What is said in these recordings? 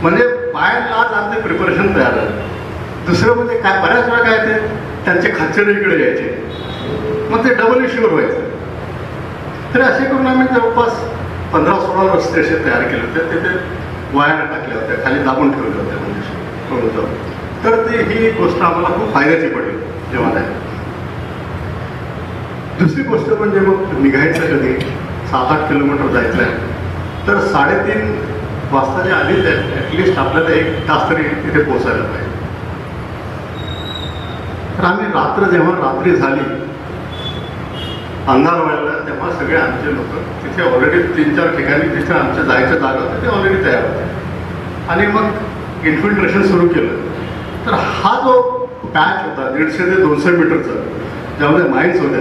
म्हणजे बाय आज आमचे प्रिपरेशन तयार झालं. दुसरं म्हणजे काय बऱ्याच वेळा काय ते त्यांचे खाचर इकडे यायचे, मग ते डबल इश्यूवर व्हायचं. तर असे करून आम्ही जवळपास 15-16 रस्ते असे तयार केले होते. तिथे वायर टाकल्या होत्या, खाली दाबून ठेवल्या होत्या म्हणजे. तर ते ही गोष्ट आम्हाला खूप फायद्याची पडली जेव्हा नाही. दुसरी गोष्ट म्हणजे मग निघायचं कधी 7-8 किलोमीटर जायचं आहे तर 3:30 वाजताच्या आधी ॲटलिस्ट आपल्याला 1 तास तरी तिथे पोचायला पाहिजे. तर आम्ही जेव्हा रात्री झाली, अंधार व्हायला तेव्हा सगळे आमचे लोक तिथे ऑलरेडी 3-4 ठिकाणी जिथे आमच्या जायचं जागा होतं ते ऑलरेडी तयार होते. आणि मग इन्फिल्ट्रेशन सुरू केलं. तर हा जो पॅच होता 150 ते 200 मीटरचा, ज्यामध्ये माईन्स होत्या,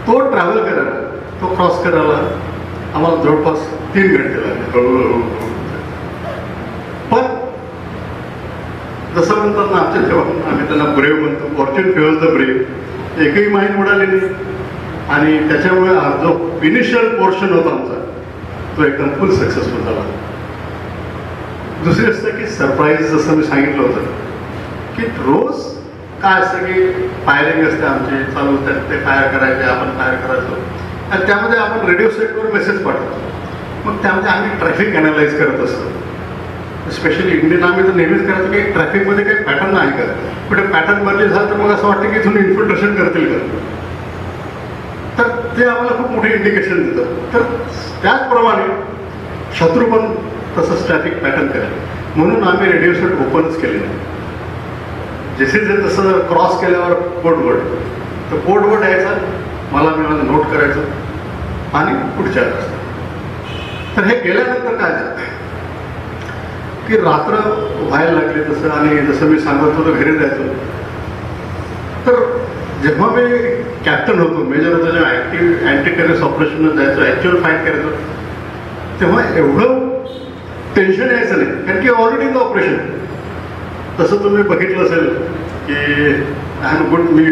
तो ट्रॅव्हल करायला, तो क्रॉस करायला आम्हाला जवळपास 3 घंटे लागले हळूहळू. पण जसं म्हणतात ना आमच्या तेव्हा आम्ही त्यांना ब्रेव म्हणतो, फॉर्च्यून फेवर्स द ब्रेव. एकही माईन उडाली नाही आणि त्याच्यामुळे जो इनिशियल पोर्शन होता आमचा तो एकदम फुल सक्सेसफुल झाला. दुसरी असतं की सरप्राईज, जसं मी सांगितलं होतं की रोज काय असतं की फायरिंग असते आमची चालू असतात, ते फायर करायचे, आपण फायर करायचो आणि त्यामध्ये आपण रेडिओ सेटवर मेसेज पाठवतो. मग त्यामध्ये आम्ही ट्रॅफिक अनालाइज करत असतो. स्पेशली इंडियन आर्मी तर नेहमीच करायचं की ट्रॅफिकमध्ये काही पॅटर्न आहे का, कुठे पॅटर्न बदली झालं तर मग असं वाटतं की इथून इन्फिल्ट्रेशन करतील का. तर ते आम्हाला खूप मोठे इंडिकेशन देतं. तर त्याचप्रमाणे शत्रू पण तसंच ट्रॅफिक पॅटर्न करेल, म्हणून आम्ही रेडिओ सेट ओपनच केले नाही. जसे जे तसं क्रॉस केल्यावर कोडवर्ड, तर कोडवर्ड यायचा, मला मी माझं नोट करायचं आणि पुढच्या रस्ता. तर हे केल्यानंतर काय झालं की रात्र व्हायला लागली तसं, आणि जसं मी सांगत होतो घरी जायचो. तर जेव्हा मी कॅप्टन होतो, मेजर होतो, जेव्हा अँटी टेररिस्ट ऑपरेशनला जायचो, ॲक्च्युअल फाईट करायचो, तेव्हा एवढं टेन्शन यायचं नाही, कारण की ऑलरेडी इन द ऑपरेशन. तसं तुम्ही बघितलं असेल की आय एम गुड, मी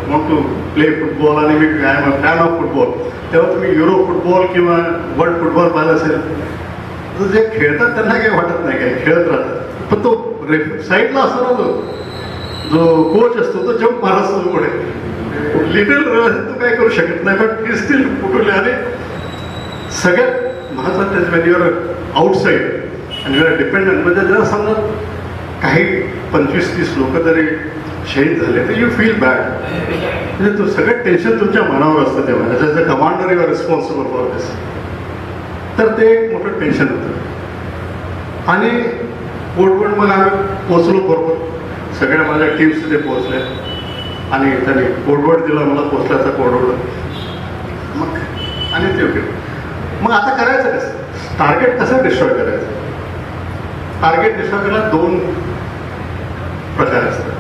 वॉन्ट टू प्ले फुटबॉल आणि मी I am a fan of football. तेव्हा तुम्ही युरो फुटबॉल किंवा वर्ल्ड फुटबॉल पाहिलं असेल तर जे खेळतात त्यांना काही वाटत नाही, काही खेळत राहतात. पण तो साईडला असताना जो कोच असतो तो जम्प मारत असतो पुढे, लिटल तो काय करू शकत नाही, पण ही स्टील फुटवले. आणि सगळ्यात महत्त्वाचं वेन युअर आउटसाईड आणि युअर डिपेंडंट, म्हणजे जर समजा काही 25-30 लोक जरी शहीद झाले तर यू फील बॅड. म्हणजे तो सगळं टेन्शन तुमच्या मनावर असतं तेव्हा, as a commander you are responsible for this. तर ते एक मोठं टेन्शन होतं. आणि कोडवर्ड मग आम्ही पोचलो बरोबर, सगळ्या माझ्या टीम्स तिथे पोहोचल्या आणि त्यांनी कोडवर्ड दिला मला, पोचल्याचा कोडवर्ड. मग आणि ते ओके, मग आता करायचं कसं, टार्गेट कसं डिस्ट्रॉय करायचं. टार्गेट डिस्ट्रॉय करायला 2 प्रकार असतात.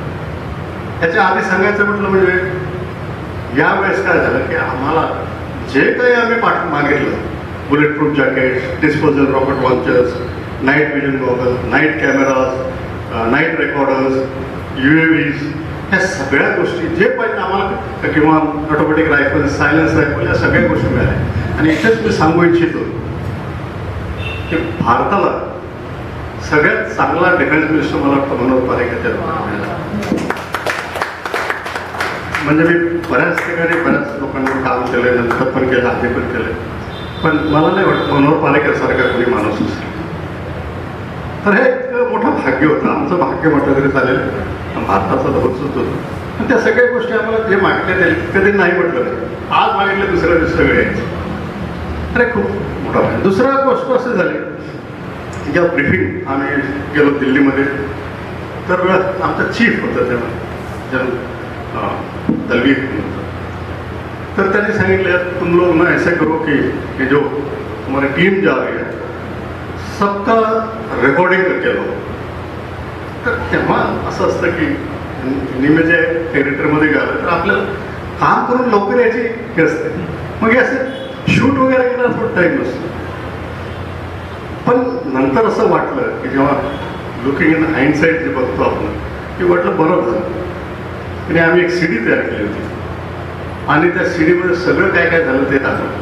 त्याच्या आधी सांगायचं म्हटलं म्हणजे यावेळेस काय झालं की आम्हाला जे काही आम्ही मागितलं, bullet proof jackets, disposal rocket launchers, night vision goggle, night cameras, night recorders, UAVs, ह्या सगळ्या गोष्टी जे पाहिजे आम्हाला, किंवा ऑटोमॅटिक रायफल, सायलेन्स रायफल, या सगळ्या गोष्टी मिळाल्या. आणि इथेच मी सांगू इच्छितो की भारताला सगळ्यात चांगला डिफेन्स मिनिस्टर मला वाटतं मनोहर पारिकर मिळाला. म्हणजे मी बऱ्याच ठिकाणी बऱ्याच लोकांवर काम केलं, नंतर पण केलं, आधी पण केलं, पण मला नाही वाटत मनोहर पारिकर सारखा कोणी माणूस असेल. तर हे एक मोठं भाग्य होतं, आमचं भाग्य म्हटलं तरी चालेल, भारताचं धोरणच होतं. पण त्या सगळ्या गोष्टी आम्हाला जे मागले ते कधी नाही म्हटलं नाही. आज मागितलं दुसऱ्या दिवशी सगळे यायचे. अरे खूप मोठा भाग्य. दुसरा गोष्ट अशी झाली, ज्या ब्रिफिंग आम्ही गेलो दिल्लीमध्ये, तर आमचा चीफ होता तेव्हा, जनरल दलवी होता. तर त्यांनी सांगितलं तुम लोग ना ऐसा करो कि ये जो हमारी टीम जा रही है सबका रेकॉर्डिंग करके लो. तर तेव्हा असं असतं की नेहमी जे टेरिटरीमध्ये गेलं तर आपल्याला काम करून लवकर यायची हे असते. मग हे असं शूट वगैरे केला थोडं टाईम नसतो. पण नंतर असं वाटलं की जेव्हा लुकिंग इन हाइंडसाइट जे बघतो आपण, की वाटलं बरं झालं. आणि आम्ही एक CD तयार केली होती आणि त्या CD मध्ये सगळं काय काय झालं ते दाखवलं.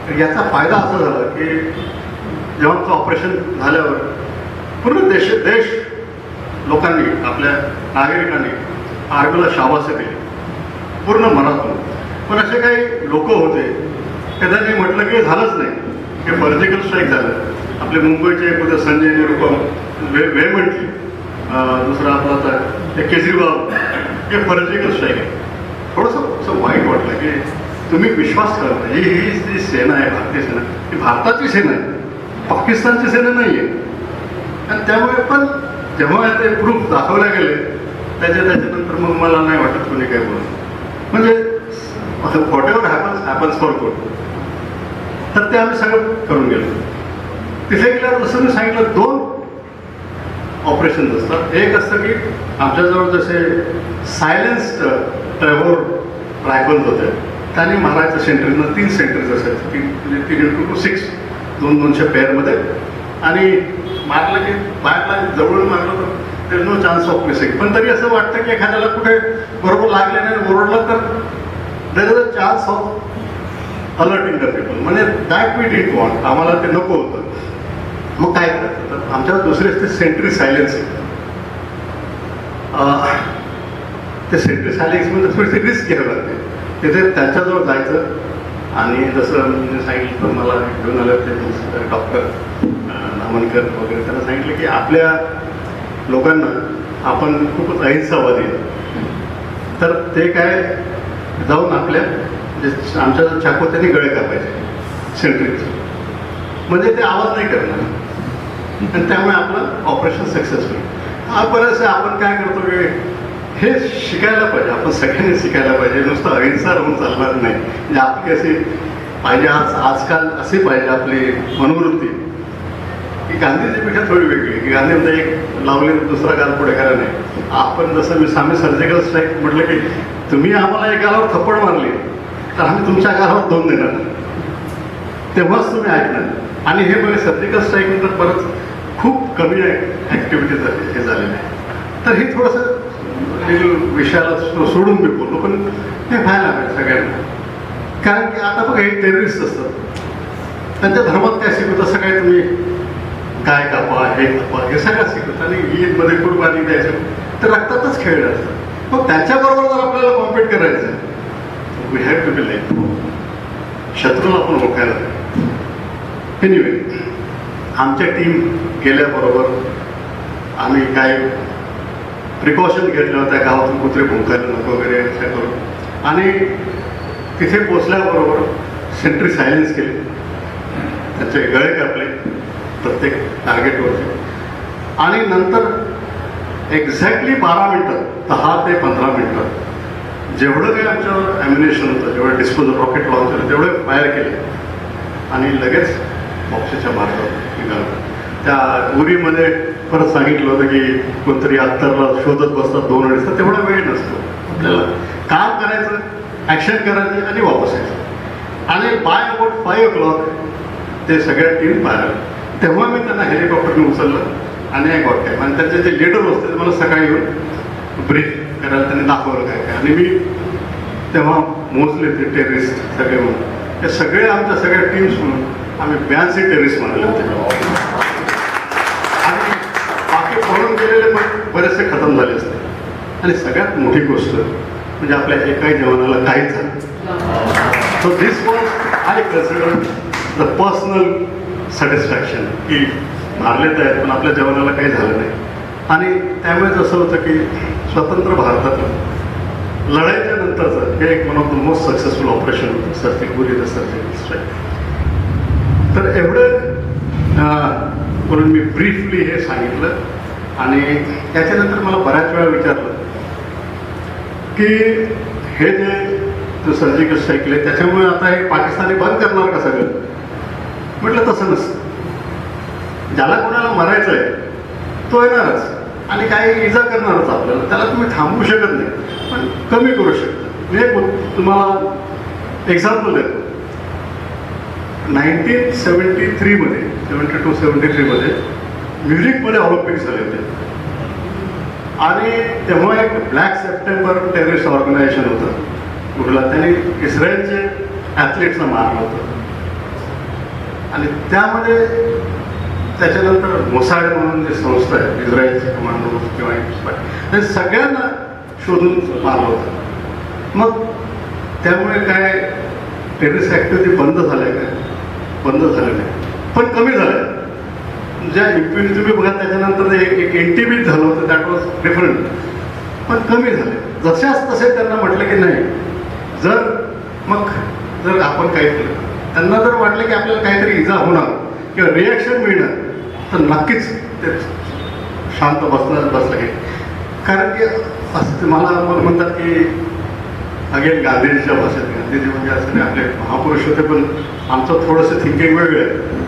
तर याचा फायदा असा झाला की जेव्हा आमचं ऑपरेशन झाल्यावर पूर्ण देश लोकांनी, आपल्या नागरिकांनी आर्मीला शाबासकी दिली पूर्ण मनातून. पण असे काही लोक होते की त्यांनी म्हटलं की झालंच नाही, हे सर्जिकल स्ट्राईक झालं. आपले मुंबईचे एक होते संजय निरुपम वे म्हटली, दुसरा आपला आता ते केजरीवाल, हे सर्जिकल स्ट्राईक आहे. थोडंसं असं वाईट वाटलं की तुम्ही विश्वास करता ही जी सेना आहे, भारतीय सेना, ही भारताची सेना आहे, पाकिस्तानची सेना नाही आहे. आणि त्यामुळे पण जेव्हा ते प्रूफ दाखवले गेले त्याच्यानंतर मग मला नाही वाटत कोणी काय बोलत. म्हणजे what ever happens for good. तर ते आम्ही सगळं करून गेलो. तिथे गेल्यावर जसं मी सांगितलं 2 ऑपरेशन असतात. एक असतं की आमच्याजवळ जसे सायलेन्स्ड ट्रेव्हर रायफल्स होते, त्यांनी मारायचं सेंटरीनं 3 सेंटरीज असायचं, 3x6 200 पेअरमध्ये. आणि मारलं की बाहेरला जवळून मारलं तर there no chance of missing. पण तरी असं वाटतं की एखाद्याला कुठे बरोबर लागले नाही, ओरडलं तर there is a chance of alerting the people. म्हणजे दॅट वी डिड वॉन्ट, आम्हाला ते नको होतं. मग काय करायचं, तर आमच्यावर दुसरे ते सेंट्री सायलेन्स आहे. ते सेंट्री सायलेन्समध्ये थोडीशी रिस्क घ्यावी लागते. तिथे त्यांच्याजवळ जायचं आणि जसं मी सांगितलं तर मला घेऊन आलं ते डॉक्टर नामनकर वगैरे, त्यांना सांगितलं की आपल्या लोकांना आपण खूपच अहिंसावादी, तर ते काय जाऊन आपल्या आमच्या चाकू त्यांनी गळे कापायचे सेंट्रीचे, म्हणजे ते आवाज नाही करणार आणि त्यामुळे आपलं ऑपरेशन सक्सेसफुल. बरंचसं आपण काय करतो की हे शिकायला पाहिजे, आपण सगळ्यांनी शिकायला पाहिजे. नुसतं अहिंसा राहून चालणार नाही. म्हणजे आपली अशी पाहिजे आजकाल अशी पाहिजे आपली मनोवृत्ती की गांधीजीपेक्षा थोडी वेगळी, की गांधींचा एक लावले दुसरा गाल पुढे करा नाही. आपण जसं आम्ही सर्जिकल स्ट्राईक म्हटलं की तुम्ही आम्हाला एक गालावर थप्पड मारली तर आम्ही तुमच्या गालावर 2 देणार, तेव्हाच तुम्ही ऐकणार. आणि हे बघा सर्जिकल स्ट्राईक नंतर परत खूप कमी ॲक्टिव्हिटी हे झालेले आहे. तर हे थोडंसं विषयाला सोडून मी बोललो, पण हे व्हायला हवं सगळ्यांना. कारण की आता बघा हे टेररिस्ट असतात, त्यांच्या धर्मात काय शिकवतं, असं काय तुम्ही काय कापा हे कापा हे सगळं शिकवतं. आणि ईदमध्ये कुर्बानी द्यायचं तर रक्तातच खेळलं असतं. मग त्याच्याबरोबर जर आपल्याला कॉम्पिट करायचं, we have to be like, शत्रूला आपण ओळखायला. एनिवे, आमच्या टीम गेल्याबरोबर आम्ही काय प्रिकॉशन घेतल्या होत्या, गावातून कुत्रे भुंकायला नको वगैरे अशा करून. आणि तिथे पोचल्याबरोबर सेंट्री सायलेन्स केले, त्याचे गळे कापले प्रत्येक टार्गेटवरचे. आणि नंतर एक्झॅक्टली 12 मिनटं 10 ते 15 मिनटं जेवढं काही आमच्यावर ॲम्युनेशन होतं, जेवढं डिस्पोजल रॉकेट लॉन्च झालं तेवढे फायर केले आणि लगेच बॉक्सच्या मार्गावर निघालं. त्या उरीमध्ये परत सांगितलं होतं की कोणतरी अत्तरला शोधत बसतात 2-2.5 तास. तेवढा वेळ नसतो आपल्याला. काम करायचं, ॲक्शन करायचं आणि वापस यायचं. आणि बाय अबाउट 5 o'clock ते सगळ्या टीम बाहेर आल्या. तेव्हा मी त्यांना हेलिकॉप्टरने उचललं आणि एक वाटते. आणि त्यांचे जे लीडर होते ते मला सकाळी येऊन ब्रीफ करायला त्यांनी दाखवलं काय काय. आणि मी तेव्हा मोजले ते टेररिस्ट सगळे म्हणून, ते सगळे आमच्या सगळ्या टीम्स म्हणून आम्ही 82 टेररिस्ट मानले होते. आणि बाकी पळून गेलेले पण बरेचसे खतम झाले असते. आणि सगळ्यात मोठी गोष्ट म्हणजे आपल्या एकाही जवानाला काहीच झालं. So this was I consider the personal satisfaction की मारलेत आहेत पण आपल्या जवानाला काही झालं नाही. आणि त्यामुळेच असं होतं की स्वतंत्र भारतातलं लढाईच्या नंतरचं हे एक one of the most successful operation होतं सर्जिकल स्ट्राईक. तर एवढं म्हणून मी ब्रीफली हे सांगितलं. आणि त्याच्यानंतर मला बऱ्याच वेळा विचारलं की हे जे सर्जिकल स्ट्राईक केले त्याच्यामुळे आता हे पाकिस्तानी बंद करणार का सगळं. म्हटलं तसं नसतं. ज्याला कोणाला मरायचं आहे तो येणारच आणि काही इजा करणारच आपल्याला, त्याला तुम्ही थांबवू शकत नाही पण कमी करू शकता. मी तुम्हाला एक्झाम्पल देतो. 1973 मध्ये 72-73 मध्ये म्युनिकमध्ये ऑलिम्पिक्स झाले होते. आणि तेव्हा एक ब्लॅक सप्टेंबर टेररिस्ट ऑर्गनायझेशन होतं कुठला, त्यांनी इस्रायलचे ॲथलीट्सना मारलं होतं. आणि त्यामध्ये त्याच्यानंतर मोसाड म्हणून जी संस्था आहे, इस्रायलचे कमांडो किंवा हे सगळ्यांना शोधून मारलं होतं. मग त्यामुळे काय टेररिस्ट ॲक्टिव्हिटी बंद झाल्या काय? बंद झाल्या नाही, पण कमी झाल्या. ज्या इम्प्युनिटी तुम्ही बघा त्याच्यानंतर एक एनटीबी झालं होतं, दॅट वॉज डिफरंट, पण कमी झाले. जशाच तसे त्यांना म्हटलं की नाही, जर आपण काही केलं, त्यांना जर वाटलं की आपल्याला काहीतरी इजा होणार किंवा रिॲक्शन मिळणार, तर नक्कीच ते शांत बसलं हे. कारण की असं मला म्हणतात की अगेन गांधीजीच्या भाषेत, गांधीजी म्हणजे असं नाही, आपले महापुरुष होते, पण आमचं थोडंसं थिंकिंग वेगळं आहे.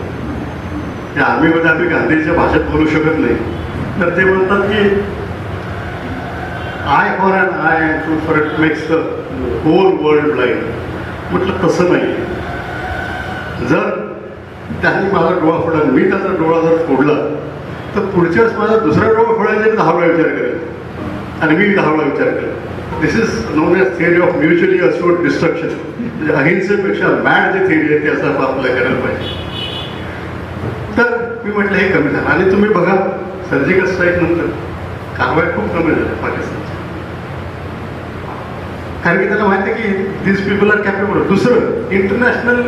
त्या आर्मीमध्ये आम्ही गांधीजीच्या भाषेत बोलू शकत नाही. तर ते म्हणतात की eye for and eye and tooth for it makes the whole world blind. म्हटलं तसं नाही. जर त्यांनी माझा डोळा फोडला, मी त्याचा डोळा जर फोडला, तर पुढच्या वेळेस माझा दुसरा डोळा फोडायचा 10 वेळा विचार करेल, आणि मी 10 वेळा विचार करेल. This is known as theory of mutually assured destruction. म्हणजे अहिंसेपेक्षा मॅड जी थिअरी आहे ती असं आपल्याला करायला पाहिजे. तर मी म्हटलं हे कमी झालं. आणि तुम्ही बघा सर्जिकल स्ट्राईक नंतर कारवाई खूप कमी झाल्या पाकिस्तानच्या, कारण की त्याला माहिती आहे की दिस पीपल आर कॅपेबल. दुसरं, इंटरनॅशनल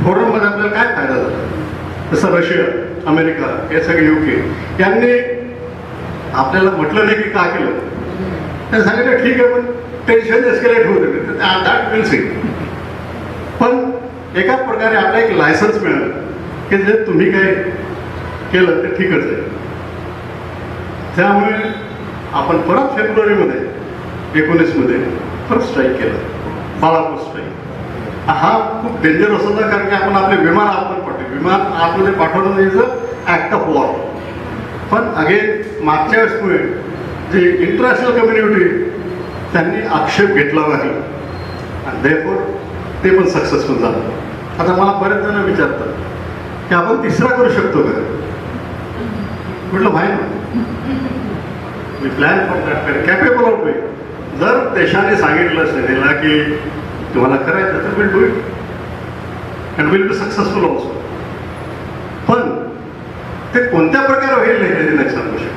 फोरममध्ये आपल्याला काय फायदा झाला, जसं रशिया, अमेरिका, हे सगळे UK यांनी आपल्याला म्हटलं नाही की का केलं. त्यांनी सांगितलं ठीक आहे, पण टेन्शन एस्केलेट होते, दॅट विल सी. पण एका प्रकारे आपल्याला एक लायसन्स मिळालं की जे तुम्ही काय केलं ते ठीकच आहे. त्यामुळे आपण परत फेब्रुवारीमध्ये 19 परत स्ट्राईक केलं, बालाकोट स्ट्राईक. हा खूप डेंजरस होता, कारण की आपण आपले विमान आतमध्ये पाठवले, विमान आतमध्ये पाठवणं is a act of war. पण अगेन मागच्या वेळेसमुळे जे इंटरनॅशनल कम्युनिटी त्यांनी आक्षेप घेतला नाही, आणि देअरफॉर ते पण सक्सेसफुल झालं. आता मला बरेच जण विचारतात की आपण तिसरा करू शकतो का? म्हटलं व्हाय ना, मी plan for that capable of way. जर देशाने सांगितलं सेनेला की तुम्हाला करायचं तर will do it and will be successful also. पण ते कोणत्या प्रकारे होईल नाही नाही सांगू शकत.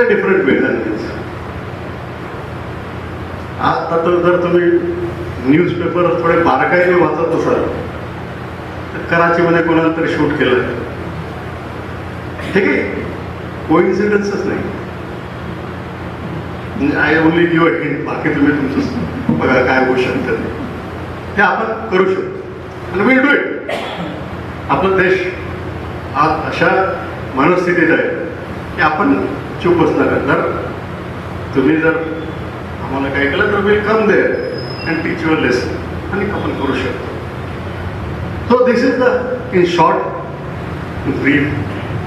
डिफरंट वे झाले. आता तर जर तुम्ही न्यूजपेपर थोडे बारकाईने वाचत असाल तर कराचीमध्ये कोणाला तरी शूट केलं, ठीक आहे, कोइन्सिडन्सच नाही. I only give a hint, बाकी तुम्ही तुमचं बघा काय होऊ शकतं ते आपण करू शकतो आणि विल डू इट. आपला देश आज अशा मनस्थितीत आहे की आपण चूप बसणार. जर तुम्ही जर आम्हाला काय केलं तर will come there and teach your lesson, आणि आपण करू शकतो. So this is the in short brief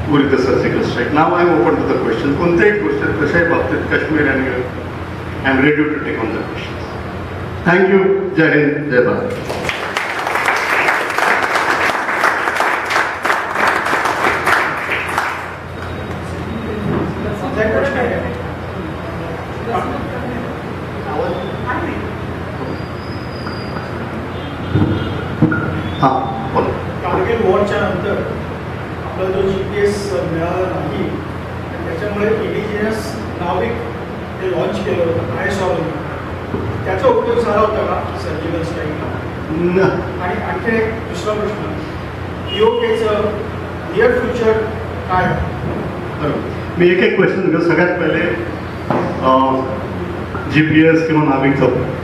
with the surgical strike. Now I am open to the question. कोणत्याही क्वेश्चन कशाही बाबतीत काश्मीर आणि I am ready to take on the question. Thank you. जय हिंद, जय भारत. कारगिल वॉरच्या नंतर आपला जो GPS मिळाला नाही, त्याच्यामुळे इंडिजिनस नाविक ते लॉन्च केलं होतं ISR. त्याचा उपयोग झाला होता का सर्जिकल स्ट्राईकला? आणि आणखी एक दुसरा प्रश्न, POKचं नियर फ्युचर काय? मी एक क्वेश्चन घेऊ. सगळ्यात पहिले GPS किंवा नाविकचं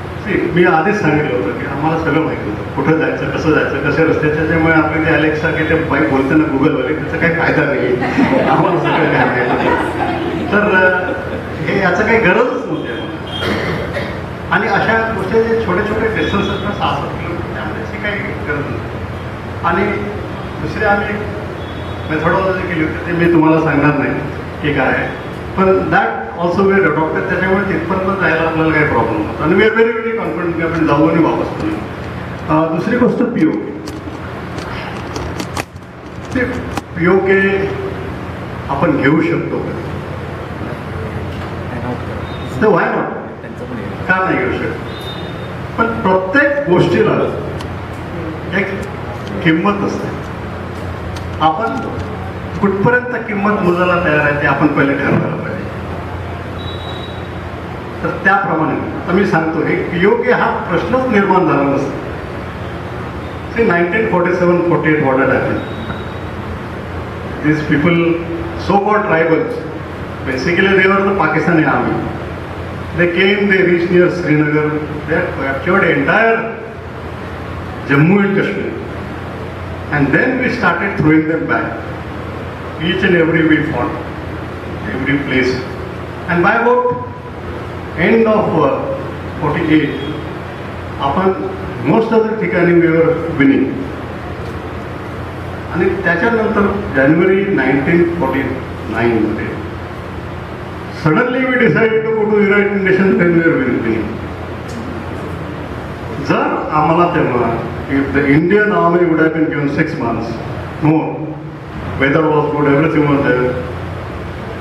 मी आधीच सांगितलं होतं की आम्हाला सगळं माहिती होतं, कुठं जायचं, कसं जायचं, कशा रस्त्याच्या. त्याच्यामुळे आपले जे अलेक्सा की ते बाईक बोलते ना गुगलवाले, त्याचा काही फायदा नाही. आम्हाला सगळं काय माहिती होतं. तर हे याचं काही गरजच नव्हती आम्हाला. आणि अशा गोष्टी जे छोटे छोटे डिस्टन्स असतात 6-7 किलोमीटर, त्यामुळे अशी काही गरज नव्हती. आणि दुसरी आम्ही मेथडॉलॉजी केली होती, ते मी तुम्हाला सांगणार नाही की काय आहे, पण दॅट ऑल्सो वी अडॉप्टेड. त्याच्यामुळे तिथपर्यंत जायला आपल्याला काही प्रॉब्लेम नव्हता आणि we are very very confident की आपण जाऊ आणि वापस करू. दुसरी गोष्ट POK. ते POK आपण घेऊ शकतो तर व्हाय नॉट, का नाही घेऊ शकत? पण प्रत्येक गोष्टीला एक किंमत असते. आपण कुठपर्यंत किंमत मोजायला तयार आहे ते आपण पहिले ठरवायला पाहिजे. तर त्याप्रमाणे आता मी सांगतो हे योग्य हा प्रश्नच निर्माण झाला नसतो. 1947-48 what had happened. These people, so-called tribals, basically they were the Pakistani army. They came, they reached near Srinagar, they had captured entire Jammu and Kashmir. And then we started throwing them back. Each and every we fought, every place. And by about end of 48, आपण most of the ठिकाणी we were winning. आणि त्याच्यानंतर जानेवारी 1949 suddenly we decide to go to United Nation when we are winning. जर आम्हाला तेव्हा if the Indian army would have been given 6 months more, weather was good, everything was there,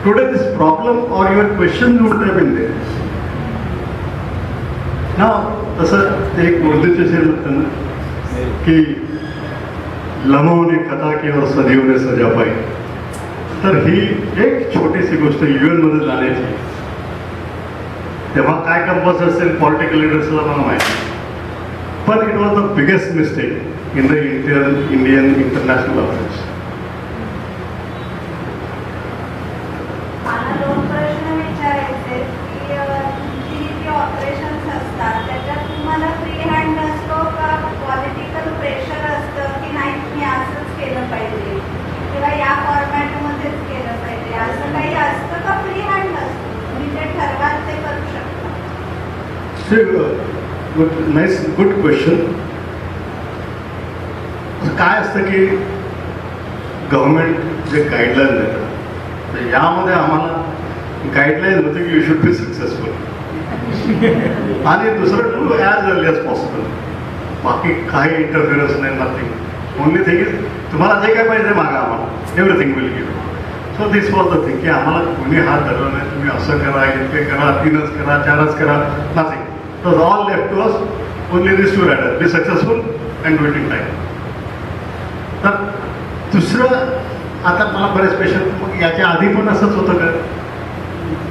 today this problem or your questions would have been there. ना तसं एक उर्दूचे शेर म्हणतं ना की लम्हों ने खता की और सदियों ने सजा पाई. तर ही एक छोटीशी गोष्ट UN मध्ये जाण्याची, तेव्हा काय कंपल्स असेल पॉलिटिकल लिडर्सला मला माहिती, पण it was the biggest mistake in the Indian international affairs. मला 2 प्रश्न विचारायचे की तुमची जी ऑपरेशन्स असतात त्याच्यात तुम्हाला फ्री हँड असतो का पॉलिटिकल प्रेशर असतं की नाही तुम्ही असंच केलं पाहिजे किंवा या फॉर्मॅटमध्येच केलं पाहिजे, असं काही असतं का फ्री हँड असतं तुम्ही जे ठरवाल ते करू शकता? Good question. काय असतं की गव्हर्नमेंट जे गाईडलाईन देतं तर यामध्ये आम्हाला गाईडलाईन होते की यू शुड बी सक्सेसफुल आणि दुसरं two as early as possible. बाकी काही इंटरफिरन्स नाही, नथिंग. ओनली थिंग इज तुम्हाला जे काय पाहिजे मागा आम्हाला everything will give. So this was the thing की आम्हाला कोणी हात धरलं नाही, तुम्ही असं करा, इतके करा, 3च करा, 4च करा, nothing. It was all left to us. Only this to rather be successful and do it in time. तर दुसरं आता मला बरेच पेशंट याच्या आधी पण असंच होतं का,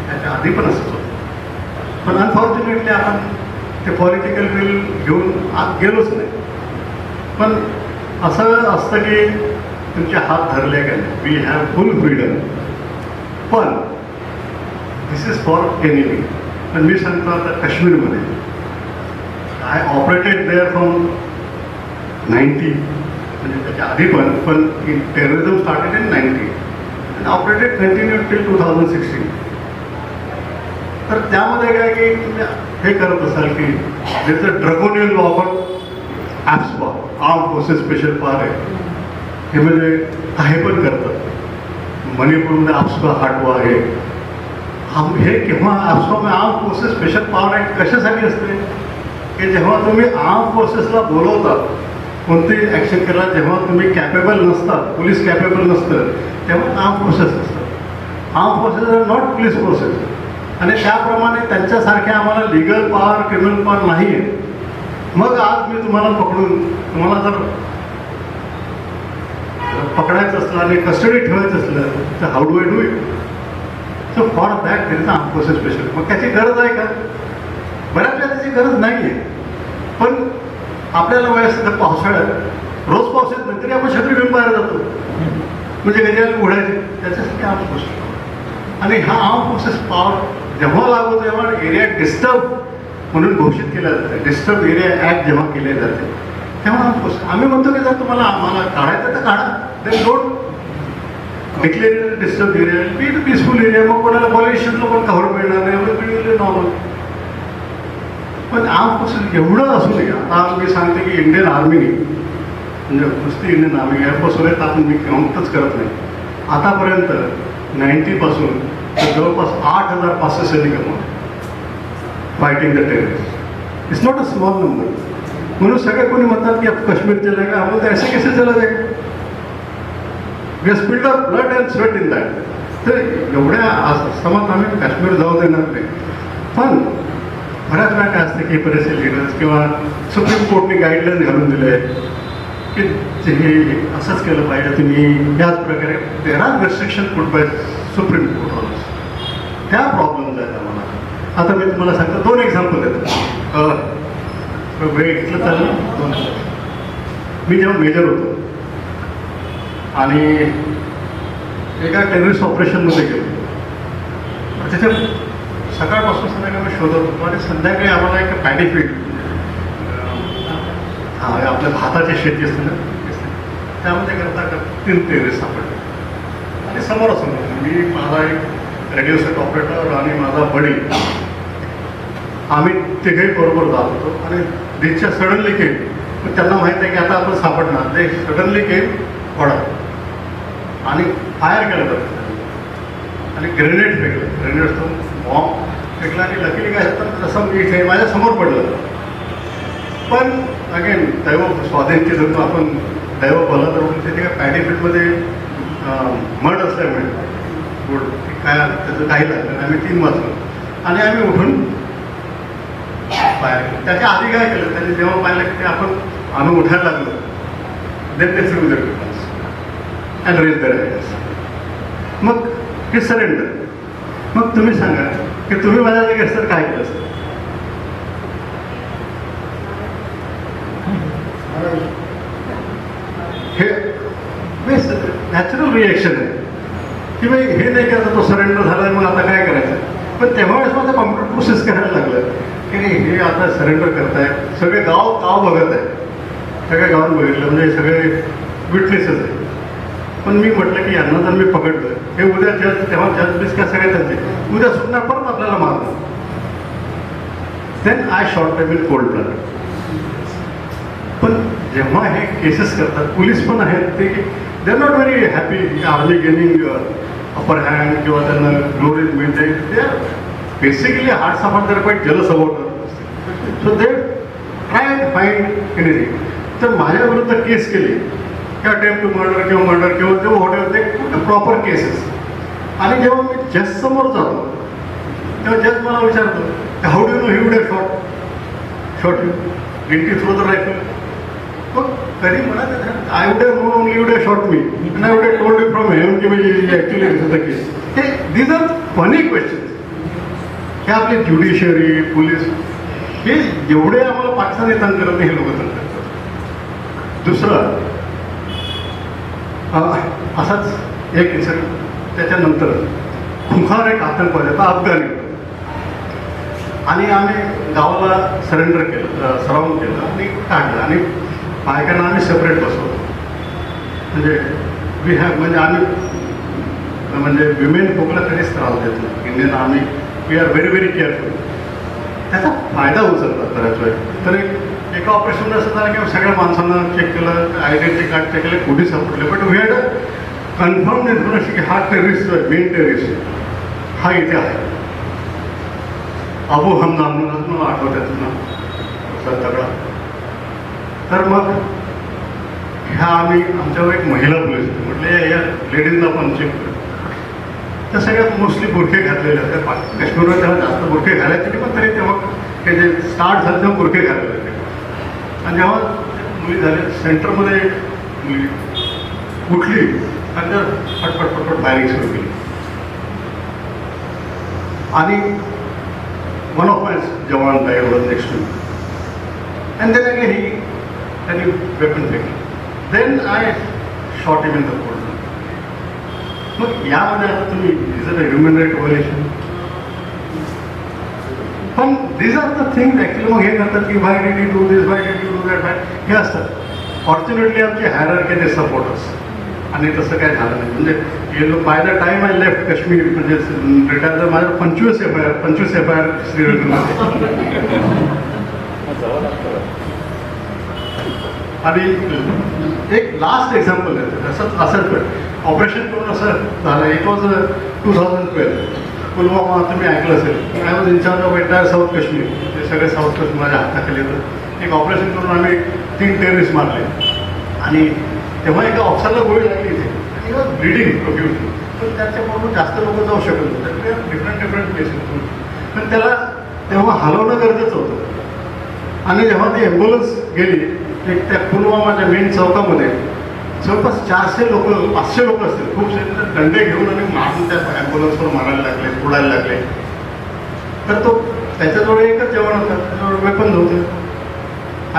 याच्या आधी पण असंच होतं, पण अनफॉर्च्युनेटली आपण ते पॉलिटिकल विल घेऊन आत गेलोच नाही. पण असं असतं की तुमचे हात धरले का नाही, वी हॅव फुल फ्रीडम. पण दिस इज फॉर एनिमी. पण मी सांगतो आता काश्मीरमध्ये आय ऑपरेटेड देअर फ्रॉम 90, म्हणजे त्याच्या आधी पण terrorism started in 90 and operated continue till 2016. तर त्यामध्ये काय की तुम्ही हे करत असाल की ज्याचं ड्रॅगोनियन लॉ पण ॲप्सपा आर्म फोर्सेस स्पेशल पॉवर आहे, हे म्हणजे काही पण करतात. मणिपूरमध्ये ॲप्सपा हाटवा आहे. हे केव्हा ॲप्सपामध्ये arm forces special power act कशासाठी असते की जेव्हा तुम्ही आर्म फोर्सेसला बोलवतात कोणतीही ॲक्शन करा, जेव्हा तुम्ही कॅपेबल नसतात, पोलीस कॅपेबल नसतं, तेव्हा आर्म फोर्सेस असतात. Arm forces are not police forces. आणि त्याप्रमाणे त्यांच्यासारख्या आम्हाला लिगल पॉवर क्रिमिनल पॉवर नाही आहे. मग आज मी तुम्हाला पकडून तुम्हाला जर पकडायचं असलं आणि कस्टडी ठेवायचं असलं तर how do I do it? So for that there is arm forces special. मग त्याची गरज आहे का? बऱ्याच वेळा त्याची गरज नाही आहे. पण आपल्याला वयस पावसाळ्यात रोज पाऊस येत नाही तरी आपण छत्री घेऊन बाहेर जातो, म्हणजे गजाला उघडायचे, त्याच्यासाठी आर्म फोर्सेस. आणि हा आर्म फोर्सेस पॉवर जेव्हा लागू तेव्हा एरिया डिस्टर्ब म्हणून घोषित केलं जातं. डिस्टर्ब एरिया ॲक्ट जेव्हा केले जाते तेव्हा आर्म फोर्सेस. आम्ही म्हणतो की जर तुम्हाला आम्हाला काढायचं तर काढा, then don't declare disturb area, be the peaceful area. मग कोणाला पॉलिटिशियनला पण कव्हर मिळणार नाही, एवढं मिळले नॉर्मल. पण आर्म फोर्सेस एवढं असू नये. आता मी सांगते की इंडियन आर्मीने म्हणजे नुसती इंडियन आर्मी एअरफोर्स वगैरे आपण मी काउंटच करत नाही. आतापर्यंत 90पासून तर जवळपास 8,500 सैनिक गमावले fighting the terrorist. It's not a small number. म्हणून सगळे कोणी म्हणतात की अब काश्मीर चला गया, आपण ऐसे कैसे चला जाएगा? We spilled up blood and sweat in that. तर एवढ्या समज आम्ही काश्मीर जाऊ देणार नाही. पण बऱ्याच वेळा काय असते की बरेचसे लिडर्स किंवा सुप्रीम कोर्टने गाईडलाईन घालून दिले की हे असंच केलं पाहिजे तुम्ही याच प्रकारे there are restriction put buy supreme court orders. त्या प्रॉब्लेम्स आहेत आम्हाला. आता मी तुम्हाला सांगतो 2 एक्झाम्पल देतो. वेळ घेतलं चालेल? 2. मी जेव्हा मेजर होतो आणि एका टेररिस्ट ऑपरेशनमध्ये गेलो, त्याच्यात सकाळपासून संध्याकाळी शोधत होतो आणि संध्याकाळी आम्हाला एक पॅडी फील्ड, आपल्या भाताची शेती असते ना, त्यामध्ये करता 3 टेररिस्ट सापडले आणि समोरासमोर मी, माझा एक रेडिओ सेट ऑपरेटर आणि माझा बडी, आम्ही तिघे बरोबर जात होतो आणि दिसच्या सडनली केम. पण त्यांना माहीत आहे की आता आपण सापडणार. ते सडनली केम पडत आणि फायर केलं जातं आणि ग्रेनेड फेकलं. ग्रेनेडचं बॉम्ब फेकला आणि लकीली काय झालं, तसं मी इथे माझ्या समोर पडलं. पण अगेन दैव स्वाधीनची जर आपण दैव बोलला तर तिथे काय पॅडी फील्डमध्ये मड असल्यामुळे गुड काय त्याचं काही लागलं नाही. आम्ही 3 वाजलो आणि आम्ही उठून फायर केलं. त्याच्या आधी काय केलं, त्यांनी जेव्हा पाहिलं की आपण आम्ही उठायला लागलो, देन ते threw their weapons and raise their hands. मग हे सरेंडर. मग तुम्ही सांगा की तुम्ही माझ्या जागी असतं काय केलं असतं? हे नॅचरल रिॲक्शन आहे की बाई हे नाही का तो सरेंडर झाला मग आता काय करायचं. पण तेव्हावेळेस माझं कॉम्प्युटर प्रोसेस करायला लागलं की नाही हे आता सरेंडर करताय. सगळे गाव बघत आहे, सगळ्या गावात बघितलं म्हणजे सगळे विटनेसेस आहे. पण मी म्हटलं की यांना जर मी पकडलं, हे उद्या जज, तेव्हा जज बीस का सगळे त्यांचे उद्या सुटणार, परत आपल्याला मारणार. Then I shot them in cold blood. पण जेव्हा हे केसेस करतात, पोलीस पण आहेत ते they are not very happy army gaining upper hand किंवा त्यांना ग्लोरीज मिळते. They are basically hearts of their quite jealous about. So they try and find anything. तर माझ्या विरुद्ध केस केली की अटेम्प्ट टू मर्डर किंवा जेव्हा हॉटेल ते कुठे प्रॉपर केसेस. आणि जेव्हा मी जज समोर जातो तेव्हा जज मला विचारतो how do know he would have shot you guilty through the rifle. मग कधी म्हणत I would have known only would have shot me and I would have told you from them की म्हणजे actually this is the case. हे these R funny questions. हे आपले judiciary police हे जेवढे आम्हाला पाकिस्तान येतात करत नाही हे लोक करतात. दुसरं असाच एक इन्सिडेंट त्याच्यानंतर खुंखार एक आतंकवादी होता, अफगाणी होता आणि आम्ही गावाला सरेंडर केलं, सराउंड केलं आणि काढलं आणि बायकांना आम्ही सेपरेट बसवलं. म्हणजे वी हॅव म्हणजे आम्ही म्हणजे विमेन फोकला कधीच त्रास देत नाही. Indian army we are very very careful. त्याचा फायदा उचलतात बऱ्याच वेळ. तर एका ऑपरेशनला असं झालं की सगळ्या माणसांना चेक केलं, आयडेंटिटी कार्ड चेक केले, कुठे सापडले. But we had confirm information की हा टेररिस्ट मेन टेररिस्ट हा इथे आहे. अबू हमजा म्हणून मला आठवत आहे तुला तगडा. तर मग ह्या आम्ही आमच्यावर एक महिला पोलीस होती. म्हटले या लेडीजला पण चेक करू. त्या सगळ्यात मोस्टली बुरखे घातलेले होते. काश्मीरवर तेव्हा जास्त बुरखे घालायचे पण तरी तेव्हा हे जे स्टार्ट झालं तेव्हा बुरखे घातलेले होते. आणि जेव्हा मुली झाले सेंटरमध्ये मुली उठली आणि फटफट फायरिंग सुरू केली. आणि one of my jawan died was next to me. And then again he त्यांनी वेपन फेकली. Then I shot him in the cold. मग यामध्ये आता तुम्ही is a human right violation. पण these are the thing actually मग हे करतात की why did you do this, why did you do that, why हे असतात. फॉर्च्युनेटली आमची हायरार्की दे सपोर्टर्स आणि तसं काय झालं नाही. म्हणजे हे लोक by the time I left Kashmir म्हणजे रिटायर झालं माझ्या 25 एफ आय आर श्रीनगरमध्ये. आणि एक लास्ट एक्झाम्पल देतो. असंच ऑपरेशन करून असं झालं. It was 2012 Pulwama. तुम्ही ऐकलं असेल. I was in charge of entire south Kashmir. ते सगळे साऊथ काश्मीर माझ्या हाताखाली होतं. एक ऑपरेशन करून आम्ही 3 टेररिस्ट मारले आणि तेव्हा एका ऑफिसरला गोळी लागली इथे आणि वॉज ब्लिडिंग प्रोफ्युजली. पण त्याच्याबरोबर जास्त लोक जाऊ शकत नव्हते. Different places. पण त्याला तेव्हा हलवणं गरजेचं होतं. आणि जेव्हा ती ॲम्ब्युलन्स गेली एक त्या पुलवामाच्या मेन चौकामध्ये जवळपास 400 लोक 500 लोक असतील खूपसे दंडे घेऊन आणि मारून त्या ॲम्ब्युलन्सवर मारायला लागले फोडायला लागले. तर तो त्याच्याजवळ एकच जवान होता, त्याच्याजवळ वेपन नव्हतं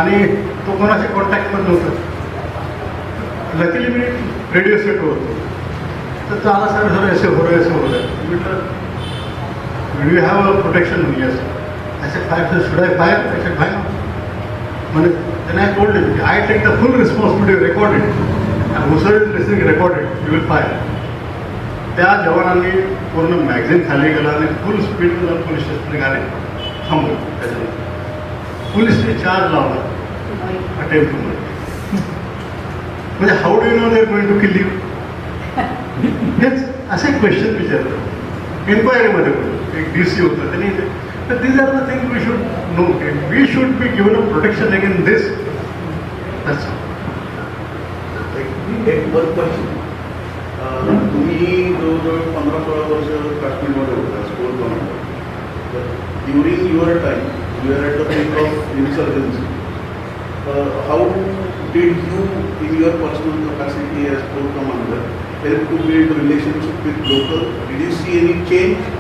आणि तो कोणाच्या कॉन्टॅक्टमध्ये नव्हता. लकीली मी रेडिओ सेटवर होतो. तर तो आला सर ऐसे हो रहे म्हटलं do you have a protection yes. I said, fire, should I fire? I said, why not? Then I told him, I take the full responsibility of recording. And whoever is listening, record it, you will fire. त्या जवानांनी पूर्ण magazine खाली गेला आणि फुल स्पीडमध्ये जाऊन police station निघाले. थांबलो त्याच्यानंतर पोलिसने चार्ज लावला अटेम्प्ट टू मर्डर. म्हणजे how do you know they are going to kill you. हेच असे क्वेश्चन विचारतात इन्क्वायरीमध्ये पण. एक DC होतं त्यांनी But these are the things we should know. Okay? We should be given a protection against this. That's all. एक one question. तुम्ही जवळजवळ 15-16 वर्ष काश्मीरमध्ये होता school commander. During your time you are at the peak of insurgency. How did you in your personal capacity as school commander help to build relationship with local? Did you see any change